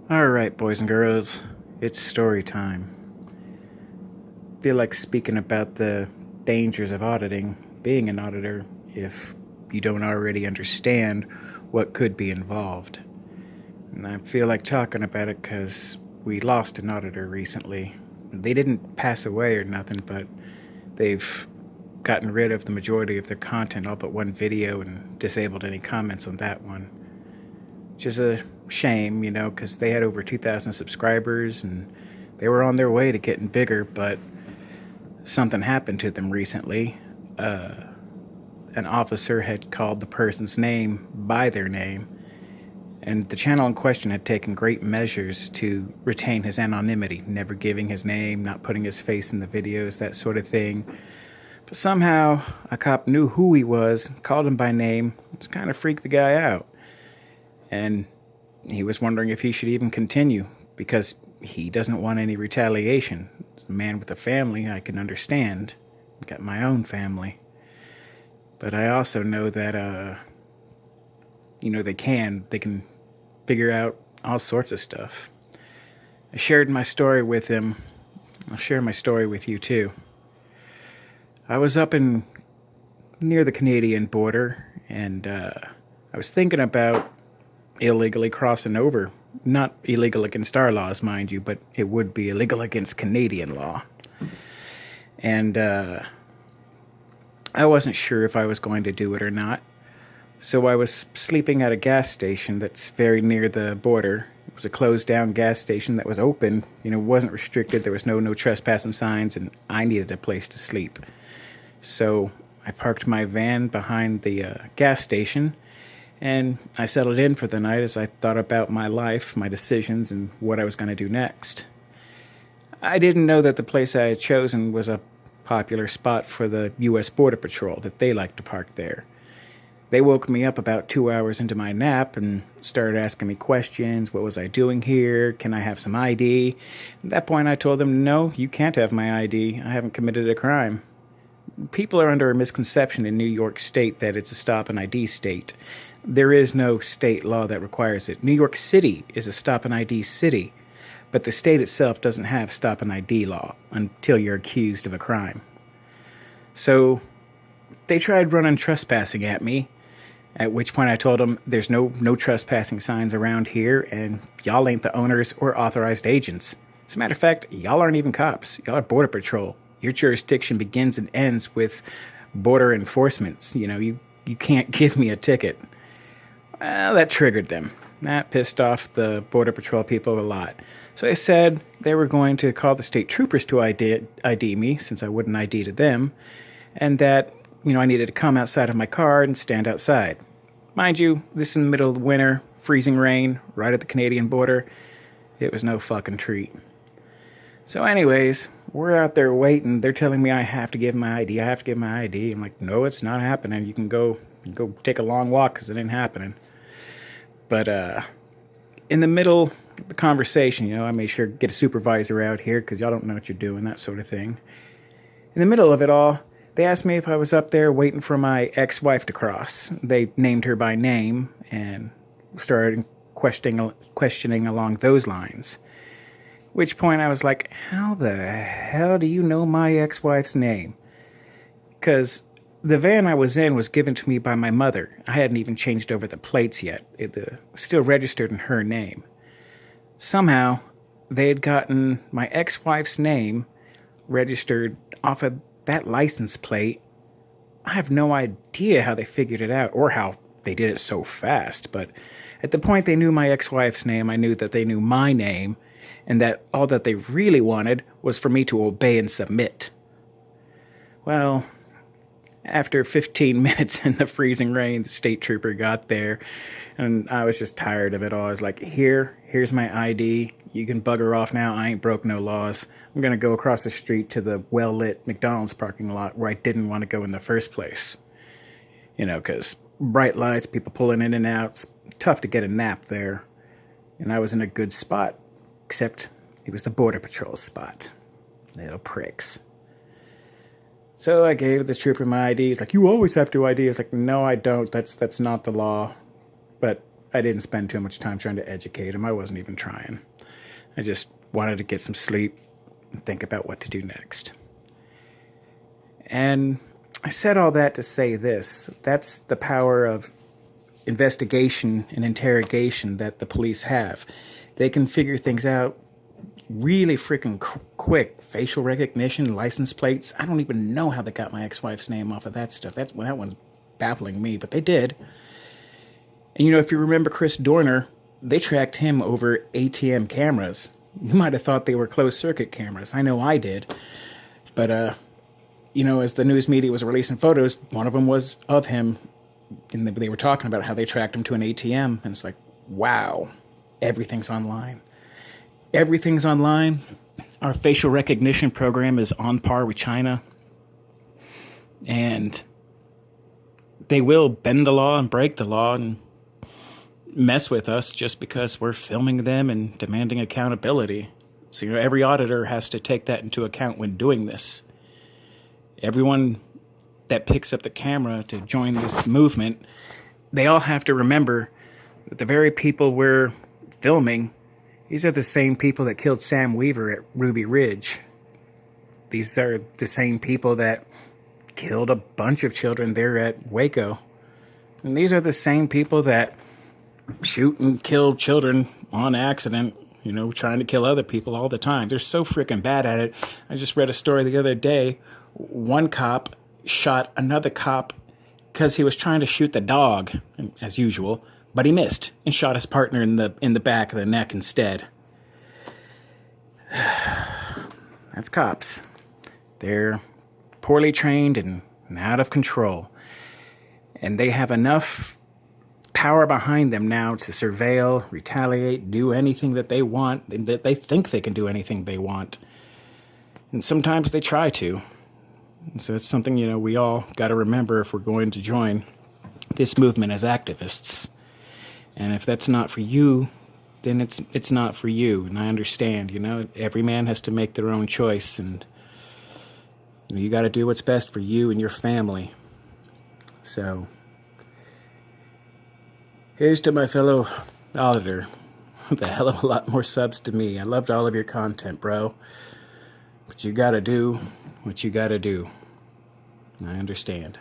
Alright, boys and girls, it's story time. Feel like speaking about the dangers of auditing, being an auditor, if you don't already understand what could be involved. And I feel like talking about it because we lost an auditor recently. They didn't pass away or nothing, but they've gotten rid of the majority of their content, all but one video, and disabled any comments on that one. Which is a shame, because they had over 2,000 subscribers and they were on their way to getting bigger, but something happened to them recently. An officer had called the person's name by their name, and the channel in question had taken great measures to retain his anonymity, never giving his name, not putting his face in the videos, that sort of thing. But somehow, a cop knew who he was, called him by name, just kind of freaked the guy out. And he was wondering if he should even continue, because he doesn't want any retaliation. As a man with a family, I can understand. I've got my own family. But I also know that, they can figure out all sorts of stuff. I shared my story with him. I'll share my story with you too. I was up near the Canadian border, and I was thinking about illegally crossing over. Not illegal against our laws, mind you, but it would be illegal against Canadian law. And I wasn't sure if I was going to do it or not. So I was sleeping at a gas station that's very near the border. It was a closed down gas station that was open, wasn't restricted. There was no trespassing signs, and I needed a place to sleep. So I parked my van behind the gas station, and I settled in for the night as I thought about my life, my decisions, and what I was going to do next. I didn't know that the place I had chosen was a popular spot for the U.S. Border Patrol, that they like to park there. They woke me up about 2 hours into my nap and started asking me questions. What was I doing here? Can I have some ID? At that point, I told them, no, you can't have my ID. I haven't committed a crime. People are under a misconception in New York State that it's a stop and ID state. There is no state law that requires it. New York City is a stop and ID city, but the state itself doesn't have stop and ID law until you're accused of a crime. So they tried running trespassing at me, at which point I told them there's no trespassing signs around here, and y'all ain't the owners or authorized agents. As a matter of fact, y'all aren't even cops. Y'all are Border Patrol. Your jurisdiction begins and ends with border enforcement. You can't give me a ticket. Well, that triggered them. That pissed off the Border Patrol people a lot. So they said they were going to call the state troopers to ID me, since I wouldn't ID to them, and that, I needed to come outside of my car and stand outside. Mind you, this is in the middle of the winter, freezing rain, right at the Canadian border. It was no fucking treat. So anyways, we're out there waiting. They're telling me I have to give my ID. I have to give my ID. I'm like, no, it's not happening. You can go take a long walk because it ain't happening. But in the middle of the conversation, I made sure to get a supervisor out here because y'all don't know what you're doing, that sort of thing. In the middle of it all, they asked me if I was up there waiting for my ex-wife to cross. They named her by name and started questioning along those lines. Which point I was like, how the hell do you know my ex-wife's name? Because the van I was in was given to me by my mother. I hadn't even changed over the plates yet. It was still registered in her name. Somehow, they had gotten my ex-wife's name registered off of that license plate. I have no idea how they figured it out or how they did it so fast, but at the point they knew my ex-wife's name, I knew that they knew my name, and that all that they really wanted was for me to obey and submit. Well, after 15 minutes in the freezing rain, the state trooper got there, and I was just tired of it all. I was like, here's my ID. You can bugger off now. I ain't broke no laws. I'm going to go across the street to the well-lit McDonald's parking lot where I didn't want to go in the first place. Because bright lights, people pulling in and out. It's tough to get a nap there. And I was in a good spot, except it was the Border Patrol spot. Little pricks. So I gave the trooper my ID. He's like, you always have to ID. I was like, no, I don't. That's not the law. But I didn't spend too much time trying to educate him. I wasn't even trying. I just wanted to get some sleep and think about what to do next. And I said all that to say this. That's the power of investigation and interrogation that the police have. They can figure things out really freaking quick. Facial recognition, license plates. I don't even know how they got my ex-wife's name off of that stuff. That one's baffling me, but they did. And if you remember Chris Dorner, they tracked him over ATM cameras. You might have thought they were closed circuit cameras. I know I did. But, as the news media was releasing photos, one of them was of him. And they were talking about how they tracked him to an ATM. And it's like, wow, everything's online. Everything's online. Our facial recognition program is on par with China. And they will bend the law and break the law and mess with us just because we're filming them and demanding accountability. So, every auditor has to take that into account when doing this. Everyone that picks up the camera to join this movement, they all have to remember that the very people we're filming, these are the same people that killed Sam Weaver at Ruby Ridge. These are the same people that killed a bunch of children there at Waco. And these are the same people that shoot and kill children on accident, trying to kill other people all the time. They're so freaking bad at it. I just read a story the other day. One cop shot another cop because he was trying to shoot the dog, as usual, but he missed and shot his partner in the back of the neck instead. That's cops. They're poorly trained and out of control. And they have enough power behind them now to surveil, retaliate, do anything that they want, that they think they can do anything they want. And sometimes they try to. And so it's something, we all got to remember if we're going to join this movement as activists. And if that's not for you, then it's not for you. And I understand, every man has to make their own choice. And you got to do what's best for you and your family. So here's to my fellow auditor with a hell of a lot more subs to me. I loved all of your content, bro. But you got to do what you got to do. I understand.